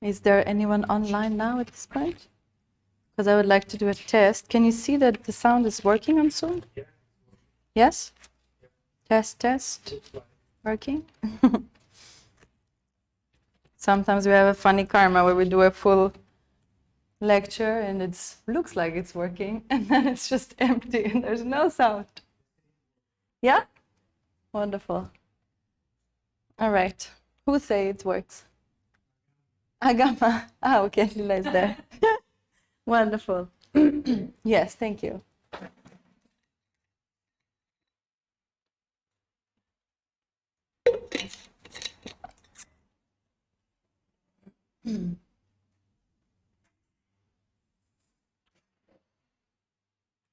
Is there anyone online now at this point? Because I would like to do a test. Can you see that the sound is working on Zoom? Yes? Test, test. Working? Sometimes we have a funny karma where we do a full lecture and it looks like it's working and then it's just empty and there's no sound. Yeah? Wonderful. All right. Who say it works? Agama. Ah, okay. Lila is there. Wonderful. Yes, thank you.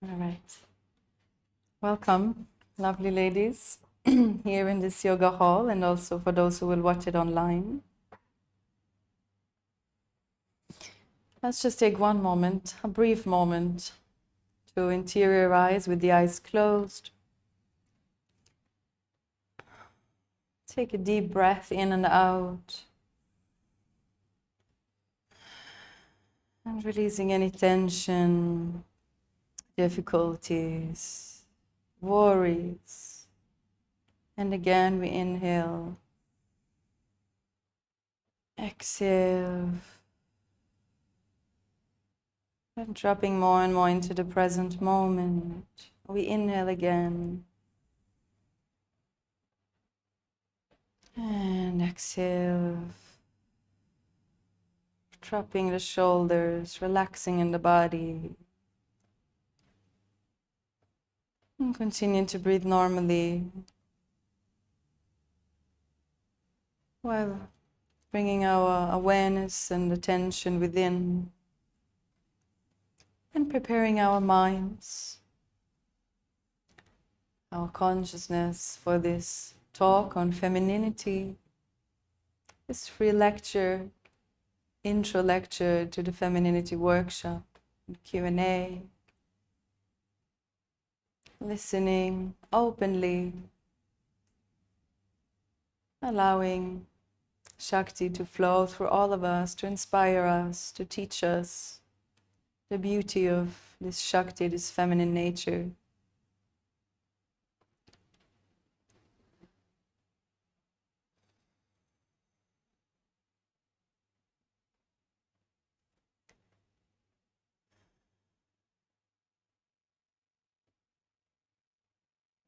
All right. Welcome, lovely ladies, here in this yoga hall, and also for those who will watch it online. Let's just take one moment, a brief moment, to interiorize with the eyes closed. Take a deep breath in and out, and releasing any tension, difficulties, worries. And again, we inhale, exhale, and dropping more and more into the present moment. We inhale again. And exhale. Dropping the shoulders, relaxing in the body. And continue to breathe normally while bringing our awareness and attention within and preparing our minds, our consciousness for this talk on femininity, this free lecture, intro lecture to the Femininity workshop, Q&A, listening openly, allowing Shakti to flow through all of us, to inspire us, to teach us the beauty of this Shakti, this feminine nature.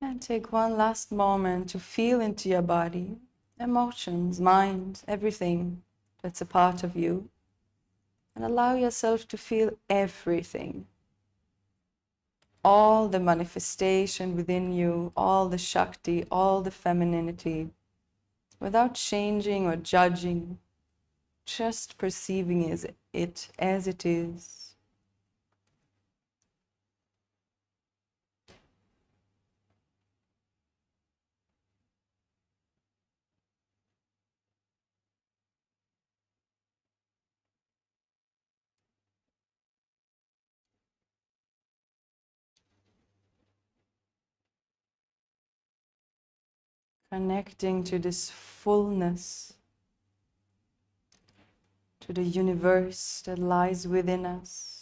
And take one last moment to feel into your body, emotions, mind, everything that's a part of you. And allow yourself to feel everything. All the manifestation within you, all the Shakti, all the femininity, without changing or judging, just perceiving it as it is. Connecting to this fullness, to the universe that lies within us.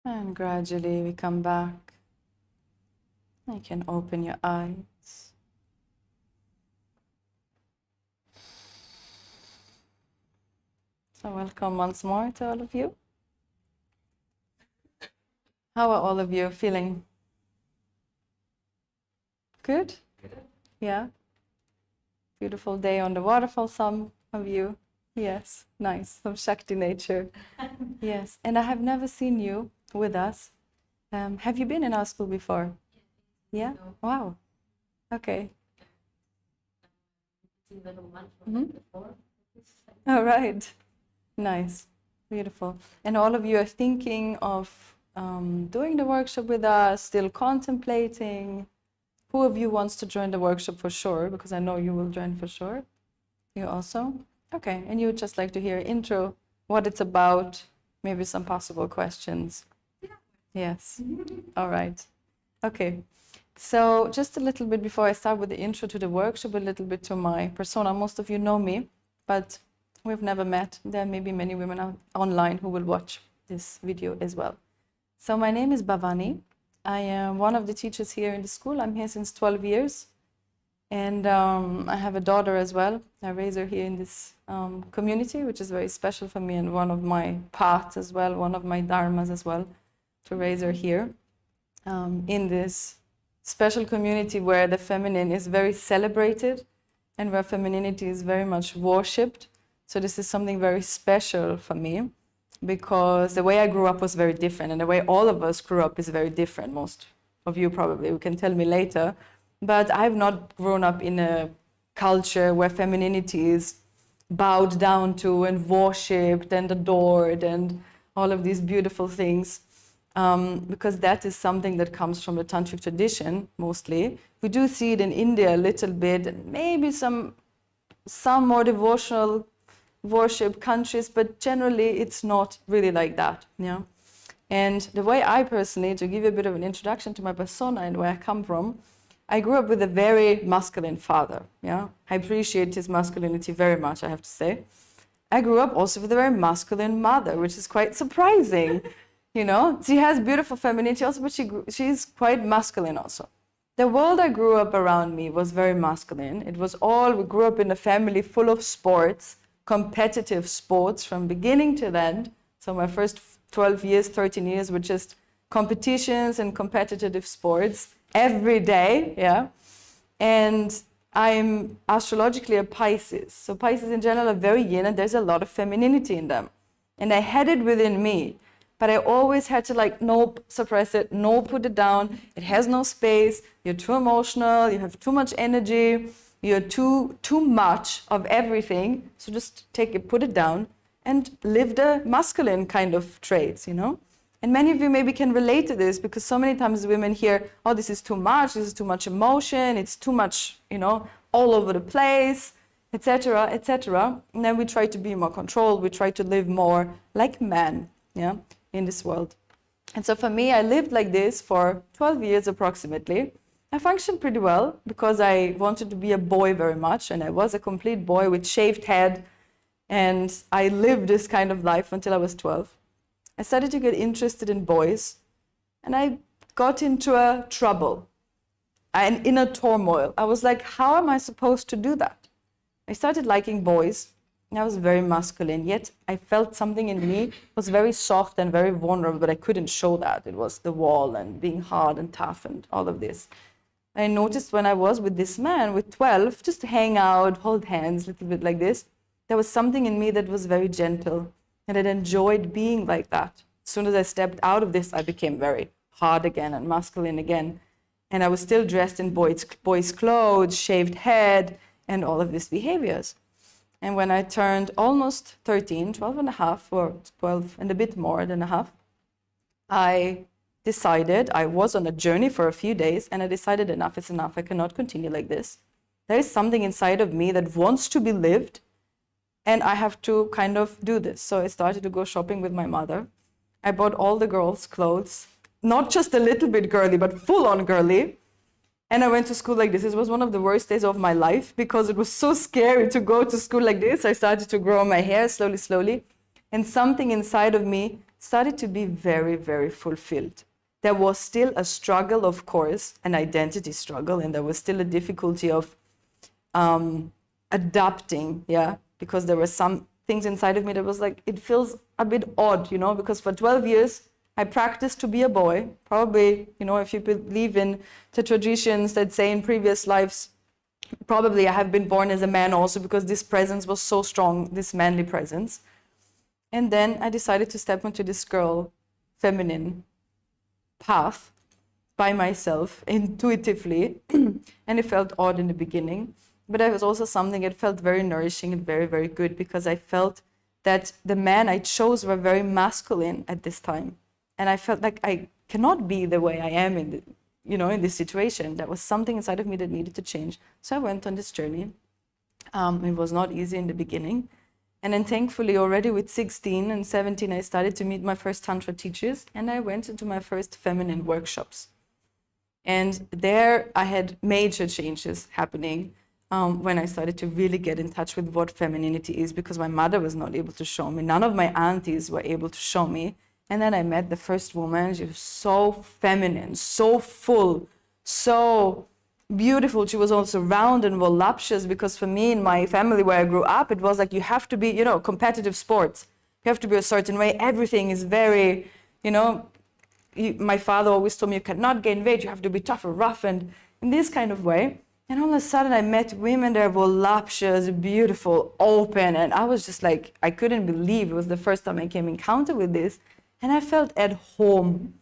And gradually we come back. You can open your eyes. So welcome once more to all of you. How are all of you feeling? Good? Yeah? Beautiful day on the waterfall, some of you. Yes, nice. Some Shakti nature. Yes, and I have never seen you with us. Have you been in our school before? Yeah? Wow. Okay. All right. Nice. Beautiful. And all of you are thinking of doing the workshop with us, still contemplating? Who of you wants to join the workshop for sure? Because I know you will join for sure. You also? Okay, and you would just like to hear intro, what it's about, maybe some possible questions. Yes. All right. Okay. So just a little bit before I start with the intro to the workshop, a little bit to my persona. Most of you know me, but we've never met. There may be many women out online who will watch this video as well. So my name is Bhavani. I am one of the teachers here in the school. I'm here since 12 years. And I have a daughter as well. I raise her here in this community, which is very special for me and one of my paths as well, one of my dharmas as well, to raise her here in this special community where the feminine is very celebrated and where femininity is very much worshipped. So this is something very special for me because the way I grew up was very different, and the way all of us grew up is very different. Most of you probably can tell me later. But I've not grown up in a culture where femininity is bowed down to and worshipped and adored and all of these beautiful things, because that is something that comes from the tantric tradition mostly. We do see it in India a little bit, and maybe some more devotional worship countries, but generally it's not really like that. Yeah. And the way I personally, to give you a bit of an introduction to my persona and where I come from, I grew up with a very masculine father. Yeah, I appreciate his masculinity very much, I have to say. I grew up also with a very masculine mother, which is quite surprising. You know, she has beautiful femininity also, but she's quite masculine also. The world I grew up around me was very masculine. It was all, we grew up in a family full of sports, competitive sports from beginning to end. So my first 12 years, 13 years were just competitions and competitive sports every day, yeah. And I'm astrologically a Pisces. So Pisces in general are very yin, and there's a lot of femininity in them. And I had it within me, but I always had to like, nope, suppress it, no, put it down. It has no space. You're too emotional. You have too much energy. You're too much of everything. So just take it, put it down, and live the masculine kind of traits, you know. And many of you maybe can relate to this because so many times women hear, oh, this is too much emotion, it's too much, you know, all over the place, etc., etc. And then we try to be more controlled, we try to live more like men, yeah, in this world. And so for me, I lived like this for 12 years approximately. I functioned pretty well because I wanted to be a boy very much, and I was a complete boy with shaved head, and I lived this kind of life until I was 12. I started to get interested in boys, and I got into a trouble and in a turmoil. I was like, how am I supposed to do that? I started liking boys, and I was very masculine, yet I felt something in me was very soft and very vulnerable, but I couldn't show that. It was the wall and being hard and tough and all of this. I noticed when I was with this man, with 12, just to hang out, hold hands, a little bit like this, there was something in me that was very gentle. And I enjoyed being like that. As soon as I stepped out of this, I became very hard again and masculine again. And I was still dressed in boys' clothes, shaved head, and all of these behaviors. And when I turned almost 13, 12 and a half, or 12 and a bit more than a half, I decided, I was on a journey for a few days, and I decided enough is enough. I cannot continue like this. There is something inside of me that wants to be lived, and I have to kind of do this. So I started to go shopping with my mother. I bought all the girls' clothes, not just a little bit girly, but full on girly. And I went to school like this. It was one of the worst days of my life because it was so scary to go to school like this. I started to grow my hair slowly, slowly. And something inside of me started to be very, very fulfilled. There was still a struggle, of course, an identity struggle, and there was still a difficulty of adapting, yeah, because there were some things inside of me that was like, it feels a bit odd, you know, because for 12 years, I practiced to be a boy. Probably, you know, if you believe in the traditions that say in previous lives, probably I have been born as a man also because this presence was so strong, this manly presence. And then I decided to step into this girl, feminine path by myself, intuitively. And it felt odd in the beginning. But it was also something that felt very nourishing and very, very good because I felt that the men I chose were very masculine at this time. And I felt like I cannot be the way I am in this situation. There was something inside of me that needed to change. So I went on this journey. It was not easy in the beginning. And then thankfully, already with 16 and 17, I started to meet my first Tantra teachers, and I went into my first feminine workshops. And there I had major changes happening when I started to really get in touch with what femininity is, because my mother was not able to show me. None of my aunties were able to show me. And then I met the first woman. She was so feminine, so full, so beautiful. She was also round and voluptuous, because for me, in my family where I grew up, it was like you have to be, competitive sports. You have to be a certain way. Everything is very, my father always told me you cannot gain weight. You have to be tough or rough, and in this kind of way. And all of a sudden I met women that were voluptuous, beautiful, open. And I was just like, I couldn't believe it was the first time I came in encounter with this. And I felt at home.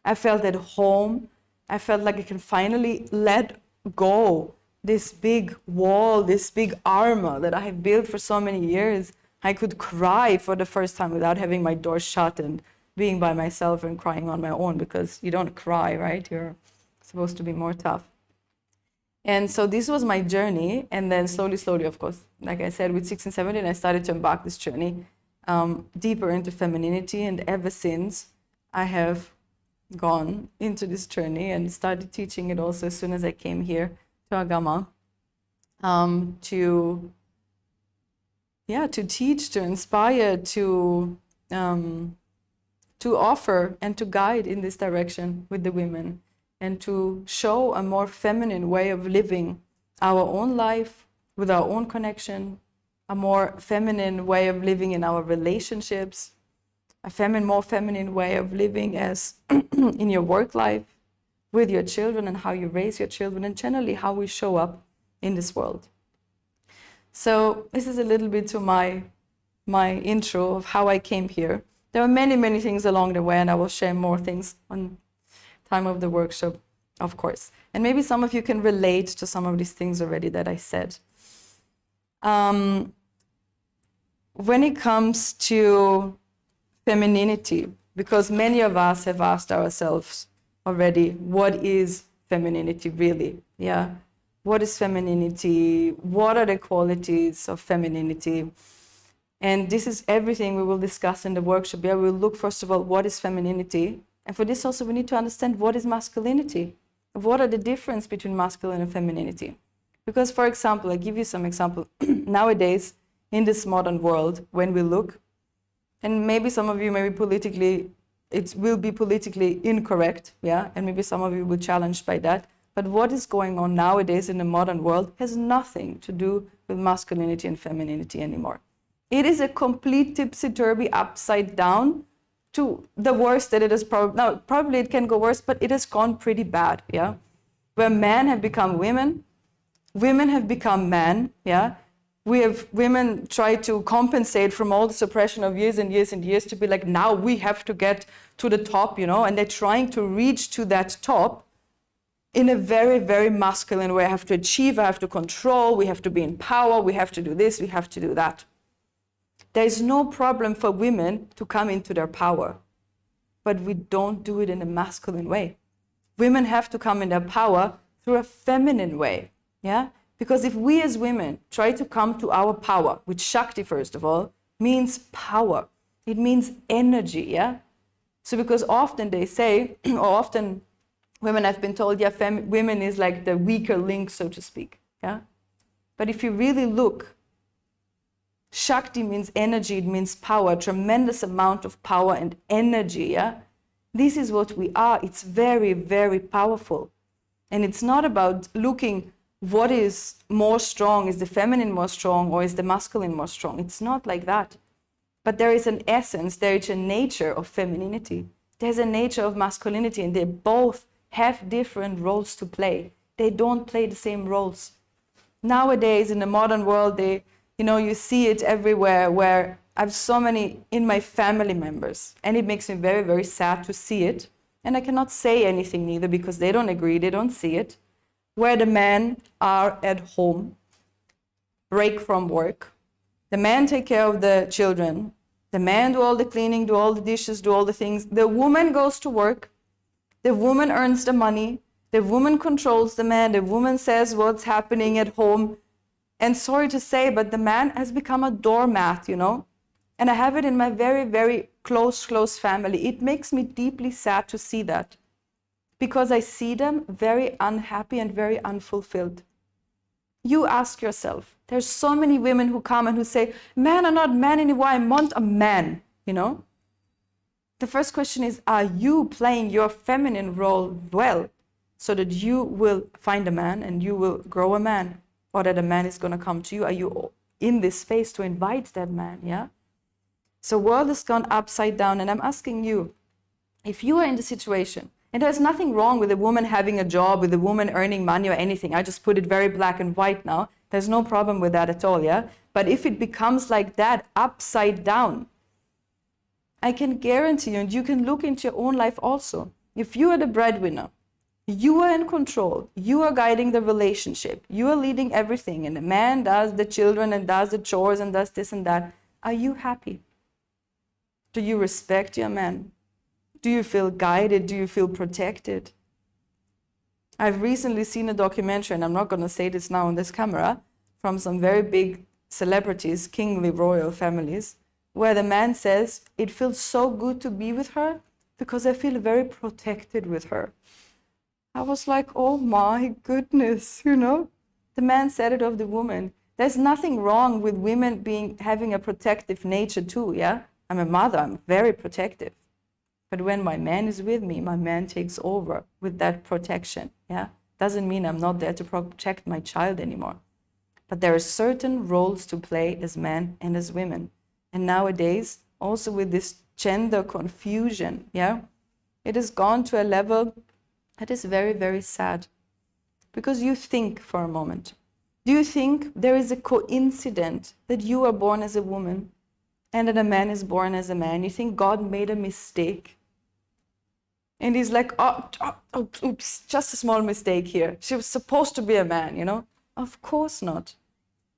I felt at home. I felt like I can finally let go this big wall, this big armor that I have built for so many years. I could cry for the first time without having my door shut and being by myself and crying on my own, because you don't cry, right? You're supposed to be more tough. And so this was my journey. And then slowly, of course, like I said, with 16, 17, I started to embark this journey deeper into femininity. And ever since, I have gone into this journey and started teaching it also as soon as I came here to Agama, to teach, to inspire, to offer and to guide in this direction with the women, and to show a more feminine way of living our own life with our own connection, a more feminine way of living in our relationships, a more feminine way of living as in your work life, with your children, and how you raise your children, and generally how we show up in this world. So this is a little bit to my intro of how I came here. There are many, many things along the way, and I will share more things on time of the workshop, of course. And maybe some of you can relate to some of these things already that I said. When it comes to femininity, because many of us have asked ourselves already, what is femininity really? Yeah. What is femininity? What are the qualities of femininity? And this is everything we will discuss in the workshop. Yeah, we'll look first of all, what is femininity? And for this also, we need to understand what is masculinity. What are the difference between masculine and femininity? Because, for example, I give you some example. Nowadays, in this modern world, when we look, and maybe some of you it will be politically incorrect, yeah, and maybe some of you will be challenged by that. But what is going on nowadays in the modern world has nothing to do with masculinity and femininity anymore. It is a complete tipsy-turvy, upside down, to the worst that it is probably. Now, probably it can go worse, but it has gone pretty bad, yeah? Where men have become women, women have become men, yeah? We have women try to compensate from all the suppression of years and years and years to be like, now we have to get to the top, and they're trying to reach to that top in a very, very masculine way. I have to achieve, I have to control, we have to be in power, we have to do this, we have to do that. There is no problem for women to come into their power, but we don't do it in a masculine way. Women have to come in their power through a feminine way, yeah? Because if we as women try to come to our power, which Shakti, first of all, means power. It means energy, yeah? So because often they say, or often women have been told, yeah, women is like the weaker link, so to speak, yeah? But if you really look, Shakti means energy, it means power, a tremendous amount of power and energy, yeah? This is what we are. It's very, very powerful. And it's not about looking what is more strong, is the feminine more strong, or is the masculine more strong? It's not like that. But there is an essence, there is a nature of femininity. There's a nature of masculinity, and they both have different roles to play. They don't play the same roles. Nowadays, in the modern world, you see it everywhere, where I have so many in my family members, and it makes me very, very sad to see it. And I cannot say anything neither, because they don't agree, they don't see it, where the men are at home, break from work. The men take care of the children, The man do all the cleaning, do all the dishes, do all the things. The woman goes to work. The woman earns the money. The woman controls the man. The woman says what's happening at home. And sorry to say, but the man has become a doormat, you know. And I have it in my very, very close family. It makes me deeply sad to see that, because I see them very unhappy and very unfulfilled. You ask yourself, there's so many women who come and who say, men are not men anymore, I want a man, you know. The first question is, are you playing your feminine role well so that you will find a man and you will grow a man, or that a man is going to come to you? Are you in this space to invite that man, yeah? So world has gone upside down, and I'm asking you, if you are in the situation, and there's nothing wrong with a woman having a job, with a woman earning money or anything. I just put it very black and white now. There's no problem with that at all, yeah? But if it becomes like that, upside down, I can guarantee you, and you can look into your own life also, if you are the breadwinner, you are in control, you are guiding the relationship, you are leading everything, and the man does the children and does the chores and does this and that, are you happy? Do you respect your man? Do you feel guided? Do you feel protected? I've recently seen a documentary, and I'm not going to say this now on this camera, from some very big celebrities, kingly royal families, where the man says, it feels so good to be with her because I feel very protected with her. I was like, oh my goodness, you know? The man said it of the woman. There's nothing wrong with women having a protective nature too, yeah? I'm a mother, I'm very protective. But when my man is with me, my man takes over with that protection, yeah? Doesn't mean I'm not there to protect my child anymore. But there are certain roles to play as men and as women. And nowadays, also with this gender confusion, yeah? It has gone to a level that is very, very sad. Because you think for a moment, do you think there is a coincidence that you are born as a woman and that a man is born as a man? You think God made a mistake? And he's like, oh, oops, just a small mistake here. She was supposed to be a man, you know? Of course not.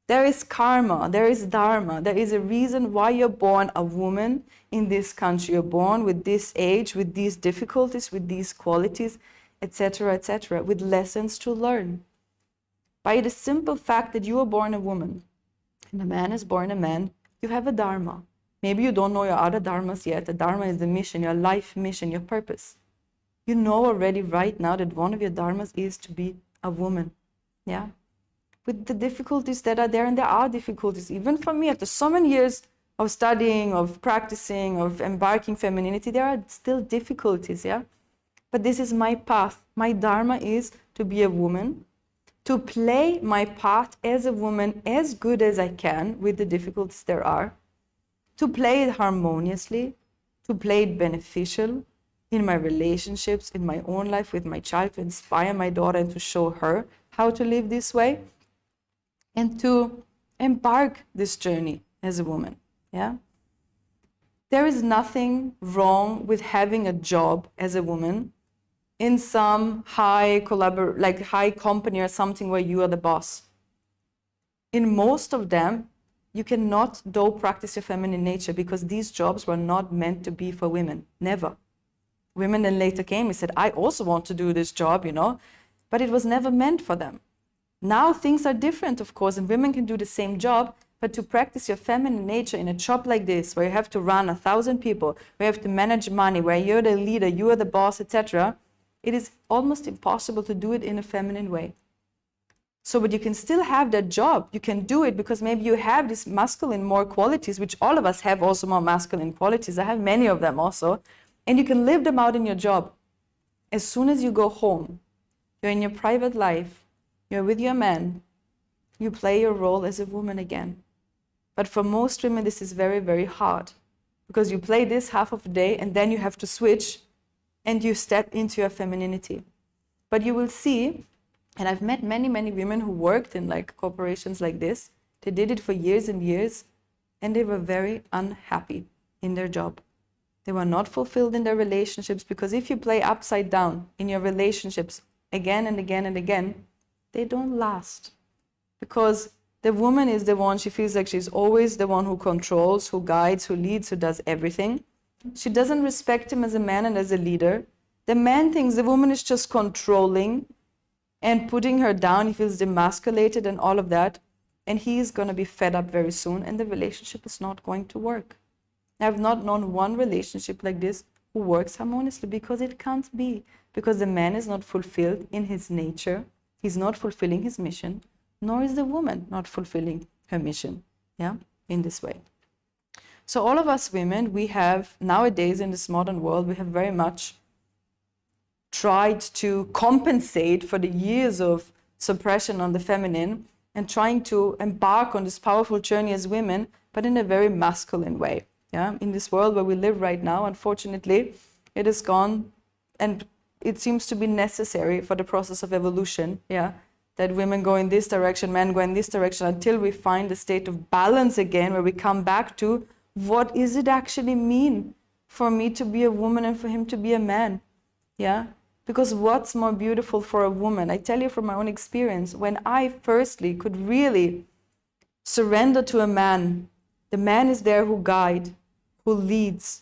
There is karma, there is dharma, there is a reason why you're born a woman in this country. You're born with this age, with these difficulties, with these qualities, etc., with lessons to learn. By the simple fact that you are born a woman and a man is born a man, you have a dharma. Maybe you don't know your other dharmas yet. The dharma is the mission, your life mission, your purpose. You know already right now that one of your dharmas is to be a woman, yeah? With the difficulties that are there, and there are difficulties, even for me, after so many years of studying, of practicing, of embarking femininity, there are still difficulties, yeah? But this is my path. My dharma is to be a woman, to play my part as a woman as good as I can with the difficulties there are, to play it harmoniously, to play it beneficial in my relationships, in my own life with my child, to inspire my daughter and to show her how to live this way, and to embark this journey as a woman, yeah? There is nothing wrong with having a job as a woman in some high company or something where you are the boss. In most of them, you cannot though practice your feminine nature because these jobs were not meant to be for women, never. Women then later came and said, I also want to do this job, you know, but it was never meant for them. Now things are different, of course, and women can do the same job, but to practice your feminine nature in a job like this, where you have to run 1,000 people, where you have to manage money, where you're the leader, you are the boss, etc., it is almost impossible to do it in a feminine way. So, but you can still have that job. You can do it because maybe you have these masculine more qualities, which all of us have also more masculine qualities. I have many of them also. And you can live them out in your job. As soon as you go home, you're in your private life, you're with your man, you play your role as a woman again. But for most women, this is very, very hard because you play this half of the day and then you have to switch and you step into your femininity. But you will see, and I've met many, many women who worked in like corporations like this. They did it for years and years, and they were very unhappy in their job. They were not fulfilled in their relationships because if you play upside down in your relationships again and again and again, they don't last. Because The woman is the one, she feels like she's always the one who controls, who guides, who leads, who does everything. She doesn't respect him as a man and as a leader. The man thinks the woman is just controlling and putting her down. He feels demasculated and all of that. And he is going to be fed up very soon, and the relationship is not going to work. I have not known one relationship like this who works harmoniously, because it can't be. Because the man is not fulfilled in his nature. He's not fulfilling his mission, nor is the woman not fulfilling her mission, in this way. So all of us women, we have, nowadays in this modern world, we have very much tried to compensate for the years of suppression on the feminine and trying to embark on this powerful journey as women, but in a very masculine way. In this world where we live right now, unfortunately, it has gone, and it seems to be necessary for the process of evolution, that women go in this direction, men go in this direction, until we find a state of balance again, where we come back to what does it actually mean for me to be a woman and for him to be a man? Because what's more beautiful for a woman? I tell you from my own experience, when I firstly could really surrender to a man, the man is there who guides, who leads,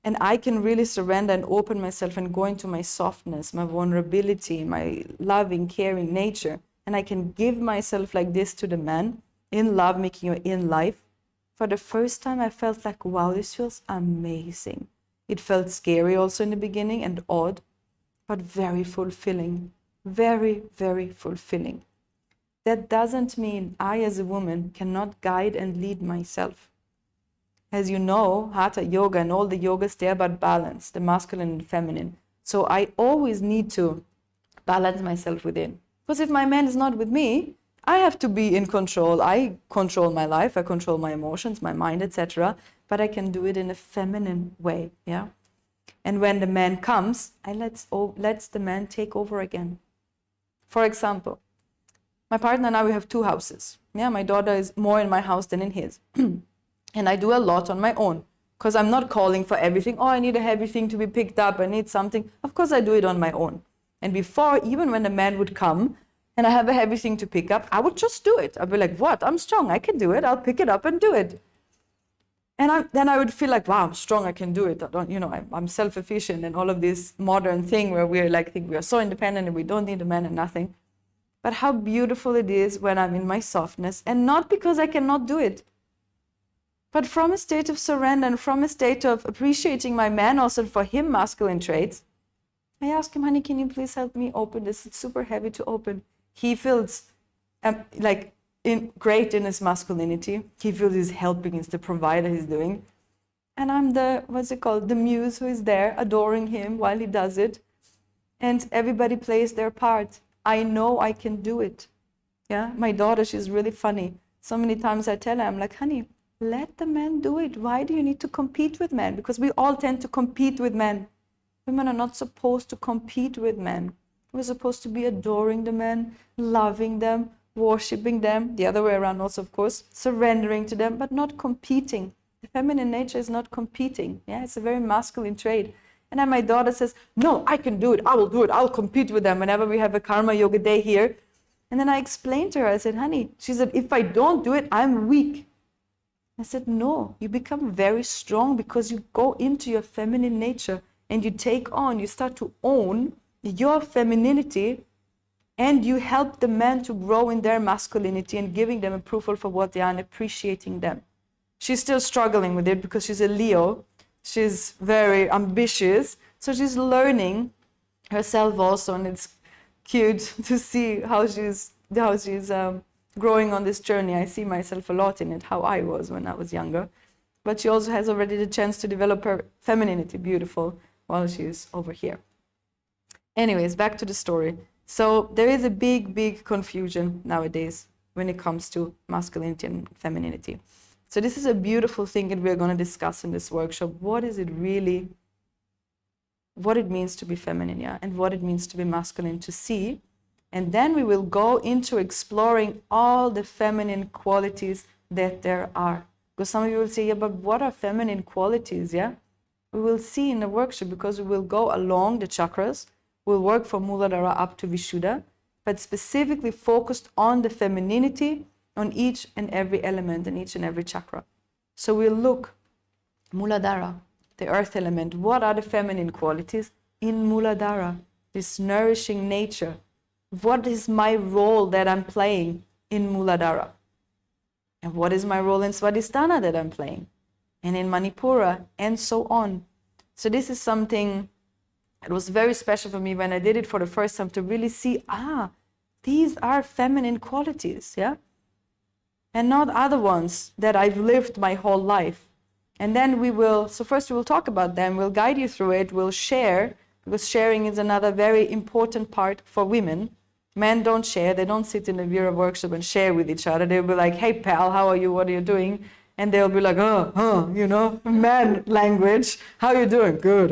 and I can really surrender and open myself and go into my softness, my vulnerability, my loving, caring nature, and I can give myself like this to the man, in love making or in life. For the first time, I felt like, wow, this feels amazing. It felt scary also in the beginning and odd, but very fulfilling, very, very fulfilling. That doesn't mean I as a woman cannot guide and lead myself. As you know, Hatha Yoga and all the yogas, they're about balance, the masculine and feminine. So I always need to balance myself within. Because if my man is not with me, I have to be in control. I control my life, I control my emotions, my mind, etc. But I can do it in a feminine way, And when the man comes, I lets the man take over again. For example, my partner and I, we have 2 houses. My daughter is more in my house than in his. And I do a lot on my own, because I'm not calling for everything. Oh, I need a heavy thing to be picked up. I need something. Of course, I do it on my own. And before, even when the man would come and I have a heavy thing to pick up, I would just do it. I'd be like, what? I'm strong. I can do it. I'll pick it up and do it. And then I would feel like, wow, I'm strong, I can do it. I'm self-efficient and all of this modern thing where we're like, think we are so independent and we don't need a man and nothing. But how beautiful it is when I'm in my softness, and not because I cannot do it, but from a state of surrender and from a state of appreciating my man also for him masculine traits. I ask him, honey, can you please help me open this? It's super heavy to open. He feels great in his masculinity. He feels he's helping, he's the provider, he's doing. And I'm the muse who is there adoring him while he does it. And everybody plays their part. I know I can do it. My daughter, she's really funny. So many times I tell her, I'm like, honey, let the man do it. Why do you need to compete with men? Because we all tend to compete with men. Women are not supposed to compete with men. We're supposed to be adoring the men, loving them, worshipping them, the other way around also, of course, surrendering to them, but not competing. The feminine nature is not competing. It's a very masculine trait. And then my daughter says, no, I can do it. I will do it. I'll compete with them whenever we have a karma yoga day here. And then I explained to her, I said, honey, she said, if I don't do it, I'm weak. I said, no, you become very strong because you go into your feminine nature and you start to own your femininity, and you help the men to grow in their masculinity and giving them approval for what they are and appreciating them. She's still struggling with it because she's a Leo. She's very ambitious. So she's learning herself also, and it's cute to see how she's growing on this journey. I see myself a lot in it, how I was when I was younger. But she also has already the chance to develop her femininity, beautiful, while she's over here. Anyways, back to the story. So there is a big confusion nowadays when it comes to masculinity and femininity. So this is a beautiful thing that we're going to discuss in this workshop. What is it really, what it means to be feminine, and what it means to be masculine, to see. And then we will go into exploring all the feminine qualities that there are. Because some of you will say, but what are feminine qualities, We will see in the workshop, because we will go along the chakras. We'll work from Muladhara up to Vishuddha, but specifically focused on the femininity on each and every element and each and every chakra. So we'll look, Muladhara, the earth element, what are the feminine qualities in Muladhara, this nourishing nature? What is my role that I'm playing in Muladhara? And what is my role in Svadhisthana that I'm playing? And in Manipura, and so on. So this is something that was very special for me when I did it for the first time, to really see, these are feminine qualities, yeah? And not other ones that I've lived my whole life. And then first we will talk about them, we'll guide you through it, we'll share, because sharing is another very important part for women. Men don't share, they don't sit in a Vira workshop and share with each other. They'll be like, hey pal, how are you, what are you doing? And they'll be like, man language, how are you doing? Good,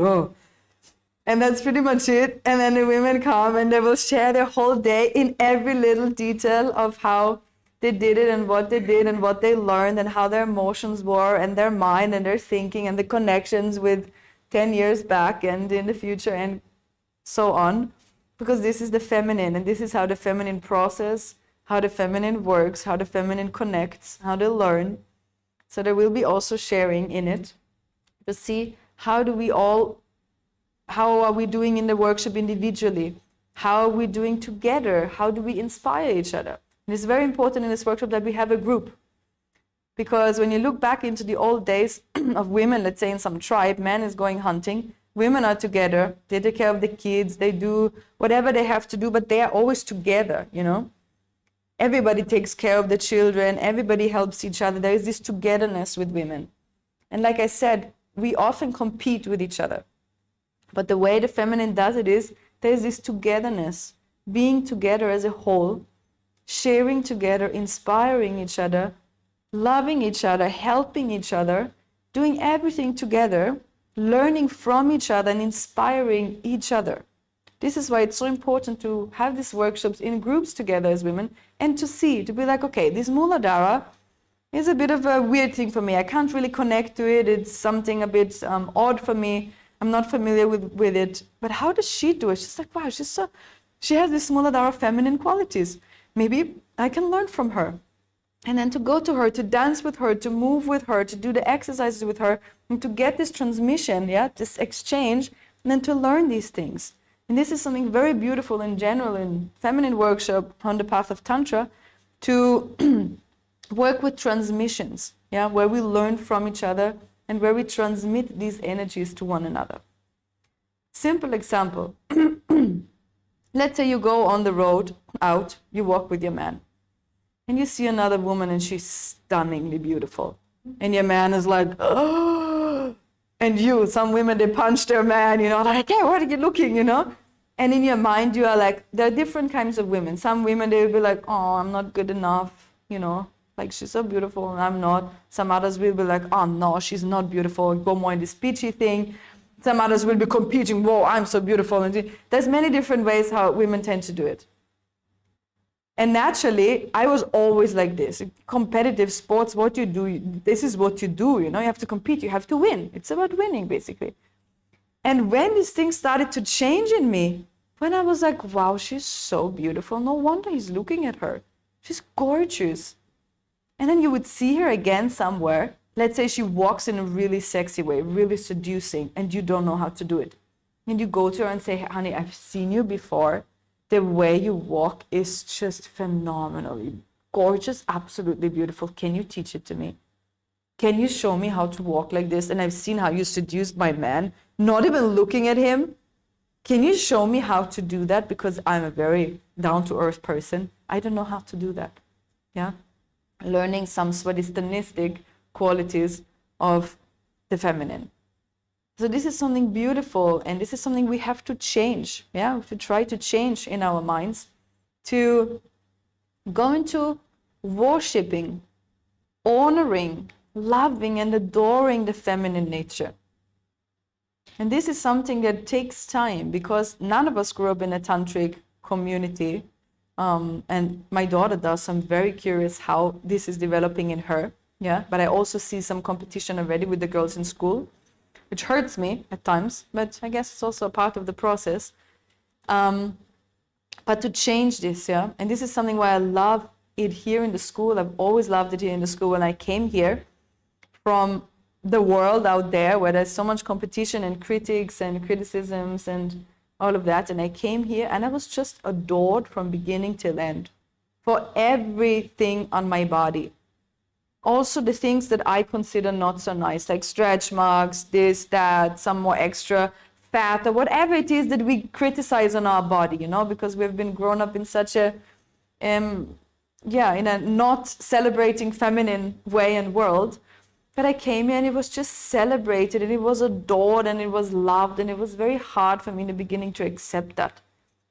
And that's pretty much it. And then the women come and they will share their whole day in every little detail of how they did it and what they did and what they learned and how their emotions were and their mind and their thinking and the connections with 10 years back and in the future and so on. Because this is the feminine, and this is how the feminine process, how the feminine works, how the feminine connects, how they learn. So there will be also sharing in it to see how are we doing in the workshop individually? How are we doing together? How do we inspire each other? And it's very important in this workshop that we have a group. Because when you look back into the old days of women, let's say in some tribe, man is going hunting, women are together, they take care of the kids, they do whatever they have to do, but they are always together, Everybody takes care of the children, everybody helps each other. There is this togetherness with women. And like I said, we often compete with each other. But the way the feminine does it is, there's this togetherness, being together as a whole, sharing together, inspiring each other, loving each other, helping each other, doing everything together, learning from each other and inspiring each other. This is why it's so important to have these workshops in groups together as women and to be like, okay, this Muladhara is a bit of a weird thing for me. I can't really connect to it. It's something a bit odd for me. I'm not familiar with it. But how does she do it? She's like, wow, she has this Muladhara feminine qualities. Maybe I can learn from her. And then to go to her, to dance with her, to move with her, to do the exercises with her, and to get this transmission, this exchange, and then to learn these things. And this is something very beautiful in general in feminine workshop on the path of Tantra, to work with transmissions, where we learn from each other and where we transmit these energies to one another. Simple example. Let's say you go on the road out, you walk with your man, and you see another woman and she's stunningly beautiful. And your man is like, oh, and some women, they punch their man, like, hey, what are you looking, And in your mind, you are like, there are different kinds of women. Some women, they will be like, oh, I'm not good enough, like she's so beautiful and I'm not. Some others will be like, oh, no, she's not beautiful, go more in this peachy thing. Some others will be competing, whoa, I'm so beautiful. And there's many different ways how women tend to do it. And naturally, I was always like this. Competitive sports, what you do, this is what you do, you have to compete, you have to win. It's about winning, basically. And when these things started to change in me, when I was like, wow, she's so beautiful, no wonder he's looking at her. She's gorgeous. And then you would see her again somewhere. Let's say she walks in a really sexy way, really seducing, and you don't know how to do it. And you go to her and say, honey, I've seen you before. The way you walk is just phenomenally gorgeous, absolutely beautiful. Can you teach it to me? Can you show me how to walk like this? And I've seen how you seduced my man, not even looking at him. Can you show me how to do that? Because I'm a very down-to-earth person. I don't know how to do that. Learning some Svadhisthanic qualities of the feminine. So this is something beautiful, and this is something we have to change. We have to try to change in our minds, to go into worshipping, honoring, loving, and adoring the feminine nature. And this is something that takes time, because none of us grew up in a tantric community. And my daughter does, so I'm very curious how this is developing in her. But I also see some competition already with the girls in school, which hurts me at times, but I guess it's also a part of the process. But to change this, and this is something why I love it here in the school. I've always loved it here in the school. When I came here from the world out there where there's so much competition and critics and criticisms and all of that, and I came here and I was just adored from beginning till end for everything on my body. Also the things that I consider not so nice, like stretch marks, this, that, some more extra fat, or whatever it is that we criticize on our body, you know, because we've been grown up in such a, in a not celebrating feminine way and world. But I came here and it was just celebrated and it was adored and it was loved, and it was very hard for me in the beginning to accept that.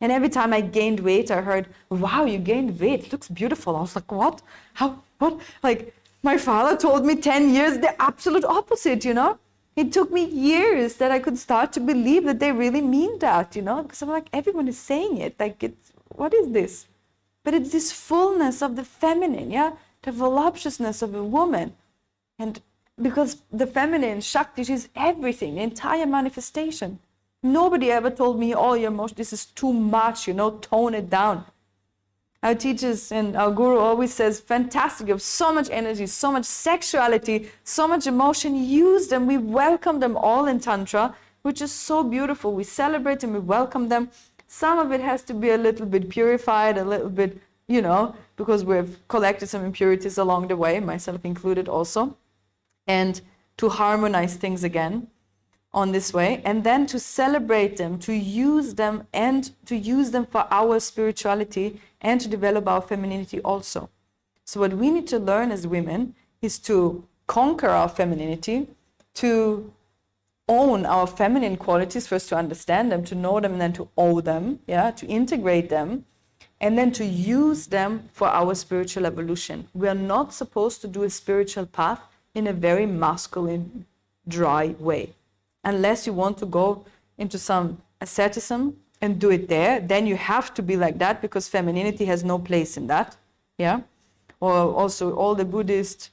And every time I gained weight, I heard, wow, you gained weight, it looks beautiful. I was like, what? How? What? Like, my father told me 10 years the absolute opposite, you know? It took me years that I could start to believe that they really mean that, you know? Because I'm like, everyone is saying it. Like, what is this? But it's this fullness of the feminine, yeah? The voluptuousness of a woman. And because the feminine, Shakti, is everything, the entire manifestation. Nobody ever told me, oh, your emotion, this is too much, you know, tone it down. Our teachers and our guru always says, fantastic, you have so much energy, so much sexuality, so much emotion, use them. We welcome them all in Tantra, which is so beautiful. We celebrate them, we welcome them. Some of it has to be a little bit purified, a little bit, you know, because we've collected some impurities along the way, myself included also. And to harmonize things again on this way, and then to celebrate them, to use them, and to use them for our spirituality and to develop our femininity also. So what we need to learn as women is to conquer our femininity, to own our feminine qualities, first to understand them, to know them, and then to own them, yeah, to integrate them, and then to use them for our spiritual evolution. We are not supposed to do a spiritual path in a very masculine, dry way. Unless you want to go into some asceticism and do it there, then you have to be like that, because femininity has no place in that, yeah? Or also all the Buddhist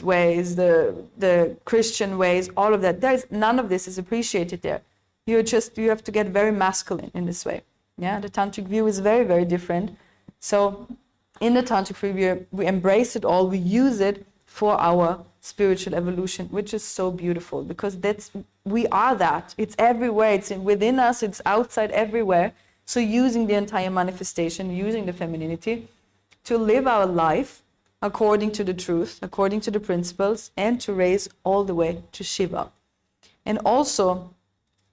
ways, the Christian ways, all of that. None of this is appreciated there. You have to get very masculine in this way, yeah? The tantric view is very, very different. So in the tantric view, we embrace it all, we use it for our spiritual evolution, which is so beautiful, because we are that. It's everywhere. It's within us. It's outside, everywhere. So using the entire manifestation, using the femininity to live our life according to the truth, according to the principles, and to raise all the way to Shiva. And also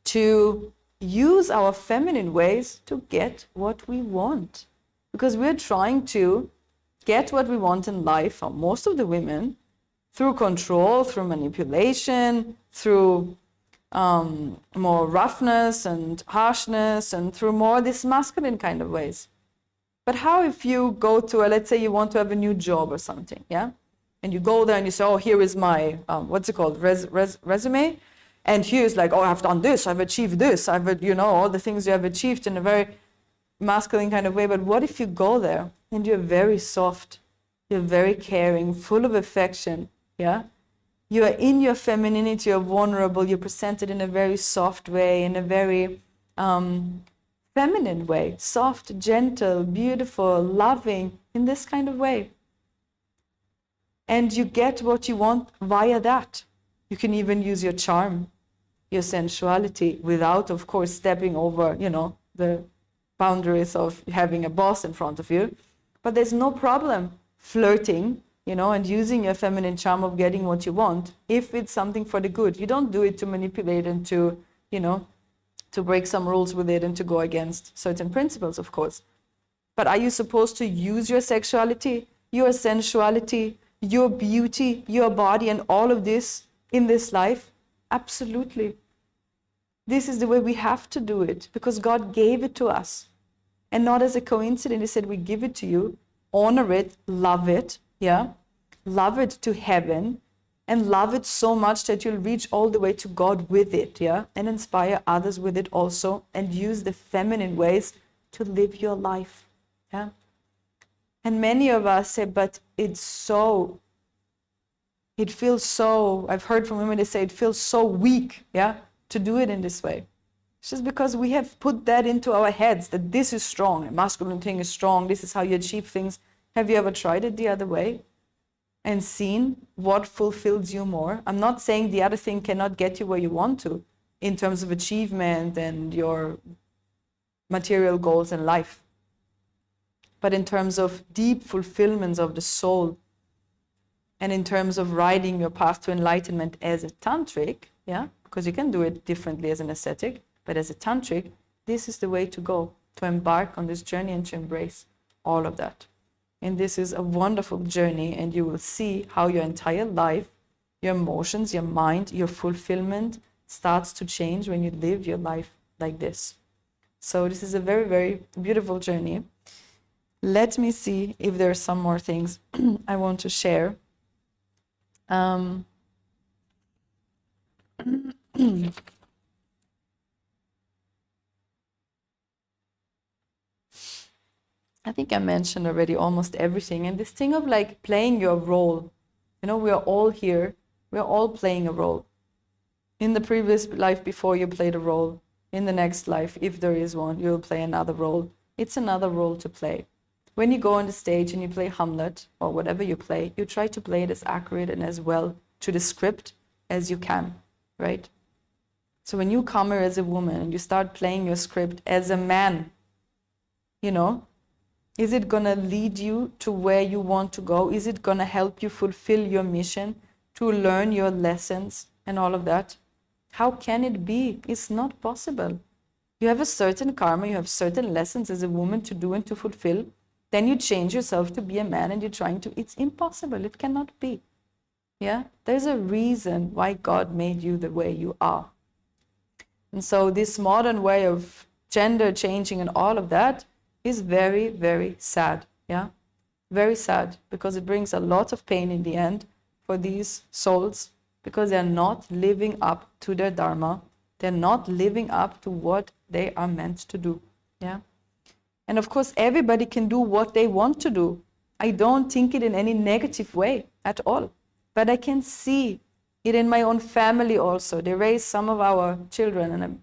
to use our feminine ways to get what we want. Because we're trying to get what we want in life, for most of the women, through control, through manipulation, through more roughness and harshness, and through more this masculine kind of ways. But how if you go to, let's say you want to have a new job or something, yeah? And you go there and you say, oh, here is my, resume. And here's like, oh, I've done this, I've achieved this, all the things you have achieved in a very masculine kind of way. But what if you go there and you're very soft, you're very caring, full of affection, yeah? You are in your femininity, you're vulnerable, you're presented in a very soft way, in a very feminine way, soft, gentle, beautiful, loving, in this kind of way. And you get what you want via that. You can even use your charm, your sensuality, without, of course, stepping over, the boundaries of having a boss in front of you. But there's no problem flirting, and using your feminine charm of getting what you want, if it's something for the good. You don't do it to manipulate and to, to break some rules with it and to go against certain principles, of course. But are you supposed to use your sexuality, your sensuality, your beauty, your body, and all of this in this life? Absolutely. This is the way we have to do it, because God gave it to us. And not as a coincidence, He said, we give it to you, honor it, love it, yeah? Love it to heaven, and love it so much that you'll reach all the way to God with it, yeah? And inspire others with it also, and use the feminine ways to live your life, yeah? And many of us say, but it feels so, I've heard from women, they say it feels so weak, yeah, to do it in this way. It's just because we have put that into our heads, that this is strong, a masculine thing is strong, this is how you achieve things. Have you ever tried it the other way and seen what fulfills you more? I'm not saying the other thing cannot get you where you want to in terms of achievement and your material goals in life. But in terms of deep fulfillments of the soul, and in terms of riding your path to enlightenment as a tantric, yeah, because you can do it differently as an ascetic, but as a tantric, this is the way to go, to embark on this journey and to embrace all of that. And this is a wonderful journey, and you will see how your entire life, your emotions, your mind, your fulfillment starts to change when you live your life like this. So this is a very, very beautiful journey. Let me see if there are some more things I want to share. I think I mentioned already almost everything. And this thing of like playing your role, you know, we are all here, we are all playing a role. In the previous life before, you played a role. In the next life, if there is one, you'll play another role. It's another role to play. When you go on the stage and you play Hamlet or whatever you play, you try to play it as accurate and as well to the script as you can, right? So when you come here as a woman and you start playing your script as a man, you know, is it going to lead you to where you want to go? Is it going to help you fulfill your mission, to learn your lessons and all of that? How can it be? It's not possible. You have a certain karma, you have certain lessons as a woman to do and to fulfill. Then you change yourself to be a man and you're trying to, it's impossible. It cannot be. Yeah, there's a reason why God made you the way you are. And so this modern way of gender changing and all of that is very, very sad. Yeah, very sad, because it brings a lot of pain in the end for these souls, because they're not living up to their dharma. They're not living up to what they are meant to do. Yeah. And of course, everybody can do what they want to do. I don't think it in any negative way at all. But I can see it in my own family also. They raise some of our children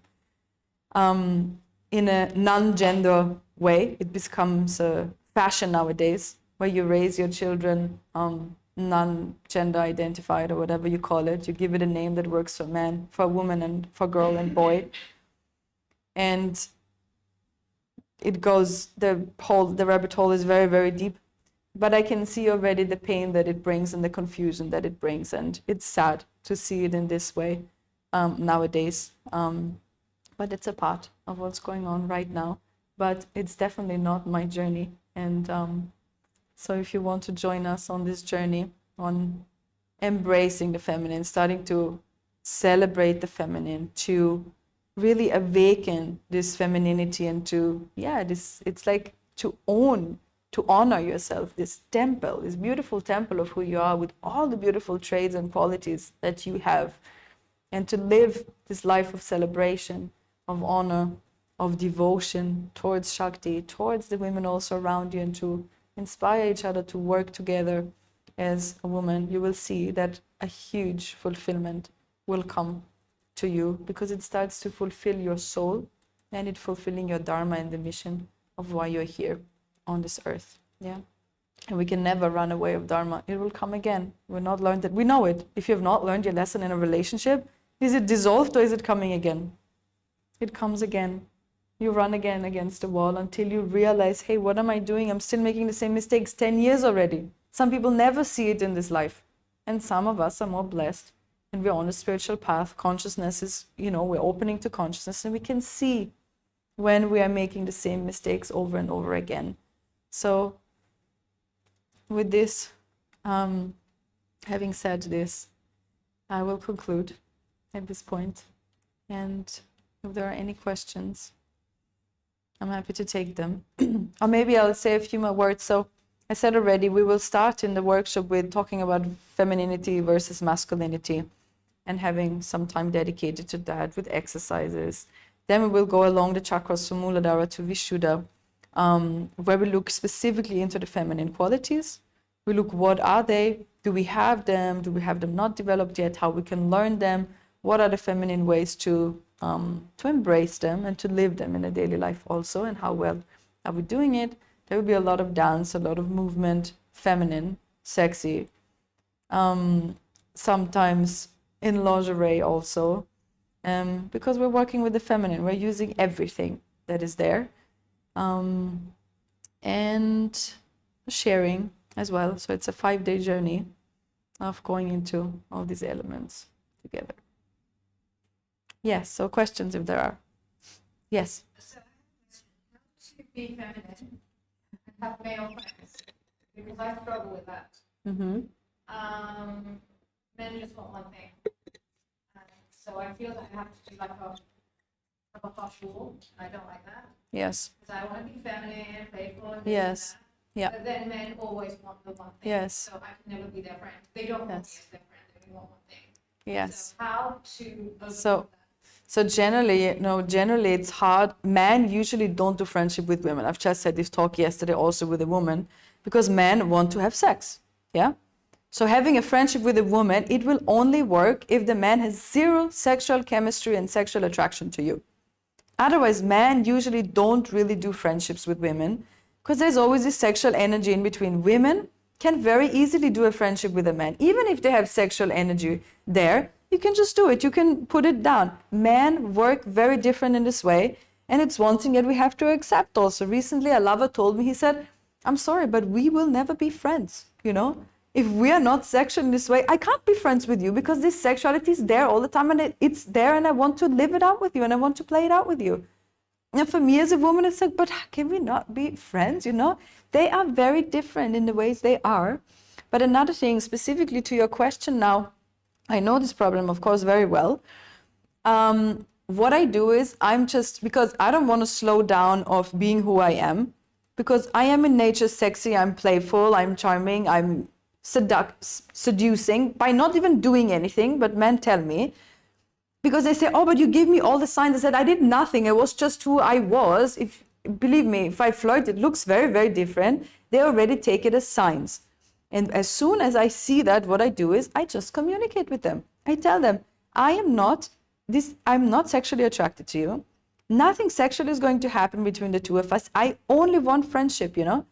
in a non-gender way. It becomes a fashion nowadays, where you raise your children non-gender identified or whatever you call it. You give it a name that works for man, for woman, and for girl and boy. And it goes, the rabbit hole is very, very deep. But I can see already the pain that it brings and the confusion that it brings. And it's sad to see it in this way nowadays. But it's a part of what's going on right now. But it's definitely not my journey. And so if you want to join us on this journey, on embracing the feminine, starting to celebrate the feminine, to really awaken this femininity and to, it's like to honor yourself, this temple, this beautiful temple of who you are with all the beautiful traits and qualities that you have, and to live this life of celebration, of honor, of devotion towards Shakti, towards the women also around you, and to inspire each other to work together as a woman. You will see that a huge fulfillment will come to you, because it starts to fulfill your soul and it fulfilling your dharma and the mission of why you're here on this earth. Yeah. And we can never run away of dharma. It will come again. We're not learned that. We know it. If you have not learned your lesson in a relationship, is it dissolved or is it coming again? It comes again. You run again against the wall until you realize, hey, what am I doing? I'm still making the same mistakes 10 years already. Some people never see it in this life. And some of us are more blessed. And we're on a spiritual path. Consciousness is, we're opening to consciousness, and we can see when we are making the same mistakes over and over again. So with this, having said this, I will conclude at this point. And if there are any questions, I'm happy to take them. Or maybe I'll say a few more words. So I said already, we will start in the workshop with talking about femininity versus masculinity, and having some time dedicated to that with exercises. Then we will go along the chakras from Muladhara to Vishuddha, where we look specifically into the feminine qualities. We look, what are they? Do we have them? Do we have them not developed yet? How we can learn them? What are the feminine ways to embrace them and to live them in a daily life also? And how well are we doing it? There will be a lot of dance, a lot of movement, feminine, sexy. Sometimes in lingerie also, because we're working with the feminine. We're using everything that is there. And sharing as well. So it's a 5-day journey of going into all these elements together. Yes, so questions if there are. Yes. So how to be feminine and have male friends? Because I struggle with that. Mm-hmm. Men just want one thing. So I feel that I have to do like a harsh wall. I don't like that. Yes. Because I want to be feminine, playful, and Yes. Yeah. But then men always want the one thing. Yes. So I can never be their friend. They don't want me Yes. as their friend. They only want one thing. Yes. So how to overcome So that? So generally it's hard. Men usually don't do friendship with women. I've just had this talk yesterday also with a woman, because men want to have sex. Yeah. So having a friendship with a woman, it will only work if the man has zero sexual chemistry and sexual attraction to you. Otherwise, men usually don't really do friendships with women, because there's always this sexual energy in between. Women can very easily do a friendship with a man. Even if they have sexual energy there, you can just do it. You can put it down. Men work very different in this way. And it's one thing that we have to accept also. Recently, a lover told me, he said, I'm sorry, but we will never be friends, you know? If we are not sexual in this way, I can't be friends with you, because this sexuality is there all the time, and it's there, and I want to live it out with you, and I want to play it out with you. And for me as a woman, it's like, but can we not be friends, you know? They are very different in the ways they are. But another thing, specifically to your question now, I know this problem, of course, very well. What I do is because I don't want to slow down of being who I am, because I am in nature sexy, I'm playful, I'm charming, I'm seducing by not even doing anything, but men tell me, because they say, oh, but you give me all the signs. I said, I did nothing. It was just who I was. Believe me, if I flirt, it looks very, very different. They already take it as signs. And as soon as I see that, what I do is I just communicate with them. I tell them, I'm not sexually attracted to you. Nothing sexual is going to happen between the two of us. I only want friendship, you know?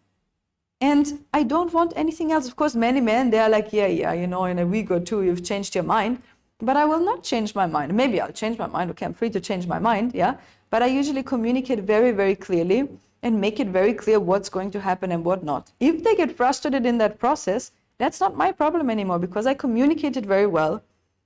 And I don't want anything else. Of course, many men, they are like, yeah, you know, in a week or two, you've changed your mind. But I will not change my mind. Maybe I'll change my mind. Okay, I'm free to change my mind, yeah? But I usually communicate very, very clearly and make it very clear what's going to happen and what not. If they get frustrated in that process, that's not my problem anymore, because I communicated very well.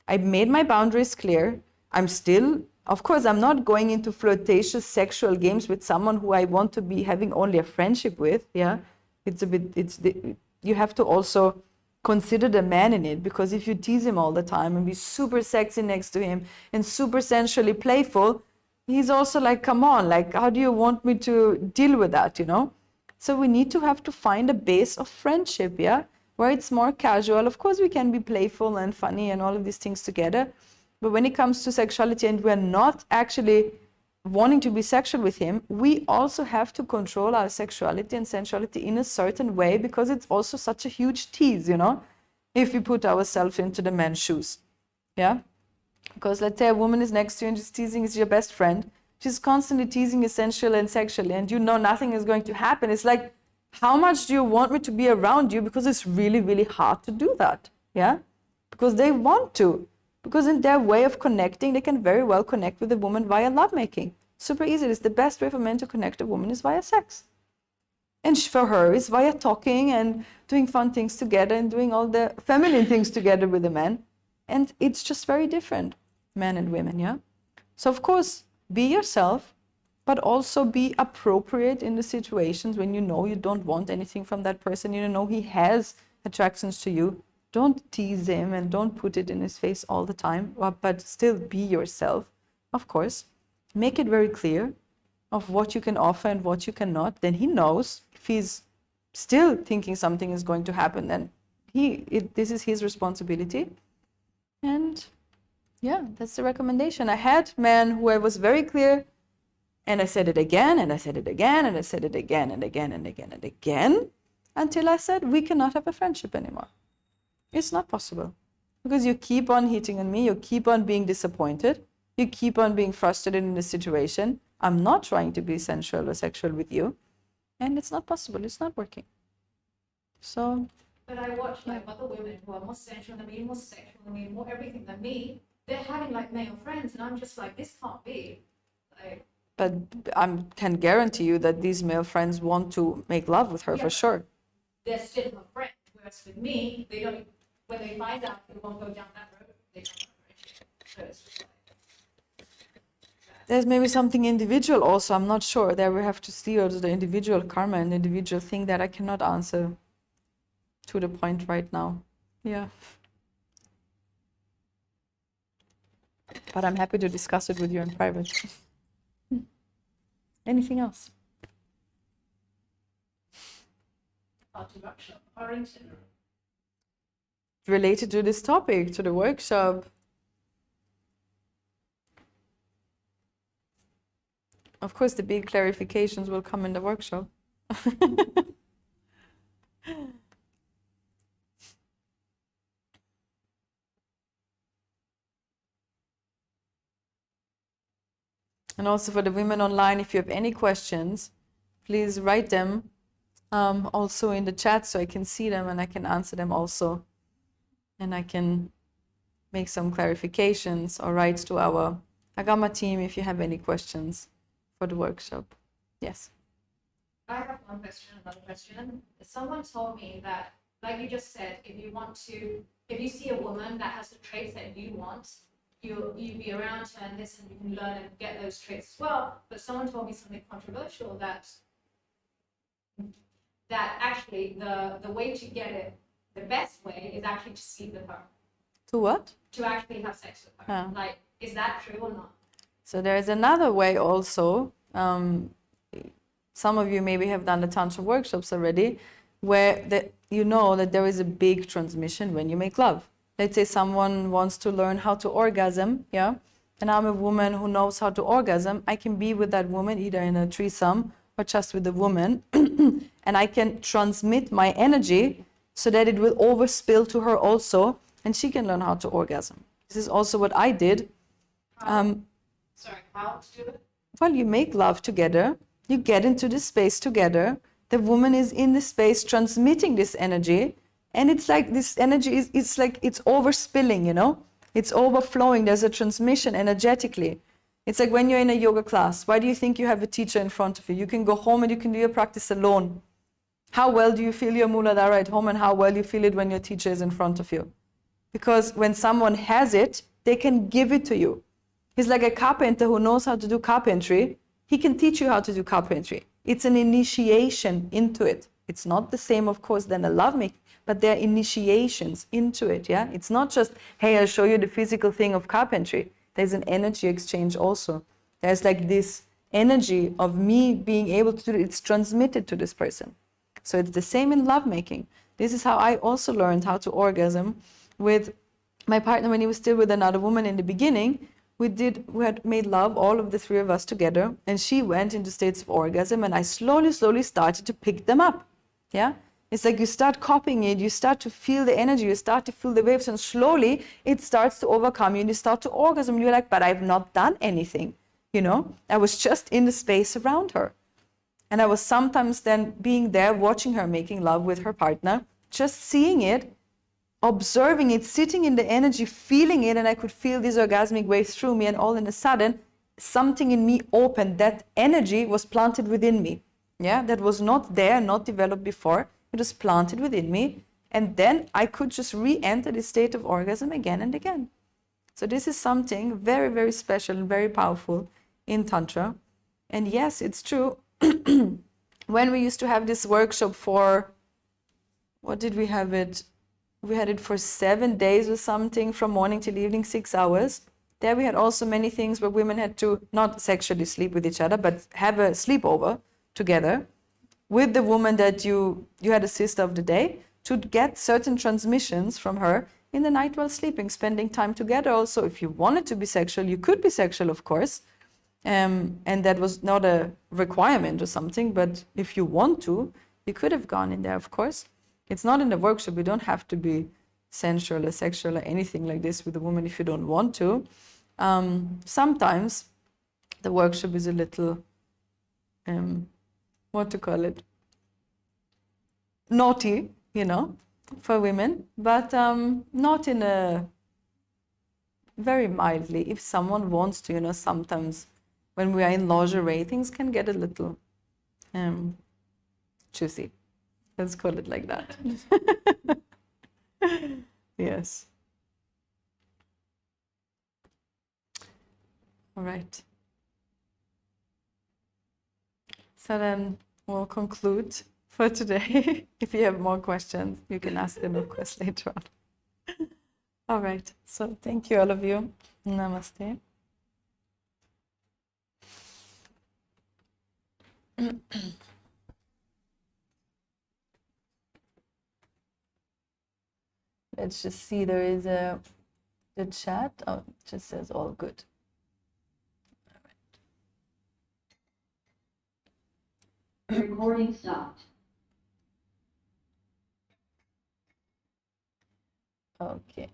I made my boundaries clear. I'm still, of course, I'm not going into flirtatious sexual games with someone who I want to be having only a friendship with, yeah? You have to also consider the man in it, because if you tease him all the time and be super sexy next to him and super sensually playful, he's also like, come on, like, how do you want me to deal with that, you know? So we need to have to find a base of friendship, yeah, where it's more casual. Of course, we can be playful and funny and all of these things together, but when it comes to sexuality and we're not actually wanting to be sexual with him, we also have to control our sexuality and sensuality in a certain way, because it's also such a huge tease, you know, if we put ourselves into the man's shoes. Yeah? Because let's say a woman is next to you and she's teasing, is your best friend. She's constantly teasing you sensually and sexually, and you know nothing is going to happen. It's like, how much do you want me to be around you? Because it's really, really hard to do that. Yeah? Because they want to. Because in their way of connecting, they can very well connect with a woman via lovemaking. Super easy. It's the best way for men to connect a woman is via sex. And for her, it's via talking and doing fun things together and doing all the feminine things together with a man. And it's just very different, men and women, yeah? So of course, be yourself, but also be appropriate in the situations when you know you don't want anything from that person. You know he has attractions to you. Don't tease him and don't put it in his face all the time, but still be yourself, of course. Make it very clear of what you can offer and what you cannot. Then he knows. If he's still thinking something is going to happen, then this is his responsibility. And yeah, that's the recommendation. I had men who I was very clear, and I said it again, and I said it again, and I said it again, and again, and again, and again, until I said, we cannot have a friendship anymore. It's not possible, because you keep on hitting on me, you keep on being disappointed, you keep on being frustrated in the situation. I'm not trying to be sensual or sexual with you. and it's not possible. It's not working. So. But I watch like other women who are more sensual than me, more sexual than me, more everything than me. They're having like male friends, and I'm just like, this can't be. Like, But I can guarantee you that these male friends want to make love with her for sure. They're still her friend. Whereas with me, they don't. When they find out they won't go down that road, they don't friendship. So it's just like. There's maybe something individual also. I'm not sure. There we have to see also the individual karma and individual thing that I cannot answer to the point right now. Yeah. But I'm happy to discuss it with you in private. Anything else? Related to this topic, to the workshop. Of course, the big clarifications will come in the workshop. And also for the women online, if you have any questions, please write them also in the chat so I can see them and I can answer them also. And I can make some clarifications or write to our Agama team if you have any questions for the workshop. Yes. I have one question, another question. Someone told me that, like you just said, if you see a woman that has the traits that you want, you be around her and listen, you can learn and get those traits as well. But someone told me something controversial that actually the way to get it, the best way is actually to sleep with her. To what? To actually have sex with her. Like, is that true or not? So there is another way also. Some of you maybe have done the Tantra workshops already, where you know that there is a big transmission when you make love. Let's say someone wants to learn how to orgasm, yeah? And I'm a woman who knows how to orgasm. I can be with that woman either in a threesome or just with the woman, and I can transmit my energy so that it will overspill to her also, and she can learn how to orgasm. This is also what I did. How to do it? Well, you make love together, you get into this space together, the woman is in the space transmitting this energy, and it's like this energy it's like it's overspilling, you know? It's overflowing, there's a transmission energetically. It's like when you're in a yoga class, why do you think you have a teacher in front of you? You can go home and you can do your practice alone. How well do you feel your Muladhara at home and how well you feel it when your teacher is in front of you? Because when someone has it, they can give it to you. He's like a carpenter who knows how to do carpentry. He can teach you how to do carpentry. It's an initiation into it. It's not the same, of course, than a lovemaking, but they're initiations into it, yeah? It's not just, hey, I'll show you the physical thing of carpentry. There's an energy exchange also. There's like this energy of me being able to do it. It's transmitted to this person. So it's the same in lovemaking. This is how I also learned how to orgasm with my partner when he was still with another woman in the beginning. We had made love, all of the three of us together, and she went into states of orgasm, and I slowly started to pick them up. Yeah? It's like you start copying it, you start to feel the energy, you start to feel the waves, and slowly it starts to overcome you, and you start to orgasm. You're like, but I've not done anything, you know? I was just in the space around her. And I was sometimes then being there, watching her making love with her partner, just seeing it, observing it, sitting in the energy, feeling it, and I could feel these orgasmic waves through me, and all in a sudden, something in me opened. That energy was planted within me. Yeah, that was not there, not developed before. It was planted within me, and then I could just re-enter this state of orgasm again and again. So this is something very, very special and very powerful in Tantra. And yes, it's true. When we used to have this workshop for, what did we have it? We had it for 7 days or something, from morning till evening, 6 hours. There we had also many things where women had to not sexually sleep with each other, but have a sleepover together with the woman that you had a sister of the day, to get certain transmissions from her in the night while sleeping, spending time together. Also, if you wanted to be sexual, you could be sexual, of course. And that was not a requirement or something, but if you want to, you could have gone in there, of course. It's not in the workshop. You don't have to be sensual or sexual or anything like this with a woman if you don't want to. Sometimes the workshop is a little, what to call it, naughty, you know, for women, but not in a very mildly. If someone wants to, you know, sometimes when we are in lingerie, things can get a little juicy. Let's call it like that. Yes. All right. So then we'll conclude for today. If you have more questions, you can ask them, of course, later on. All right. So thank you, all of you. Namaste. Let's just see, there is the chat. Oh, it just says all good. Recording stopped. Okay.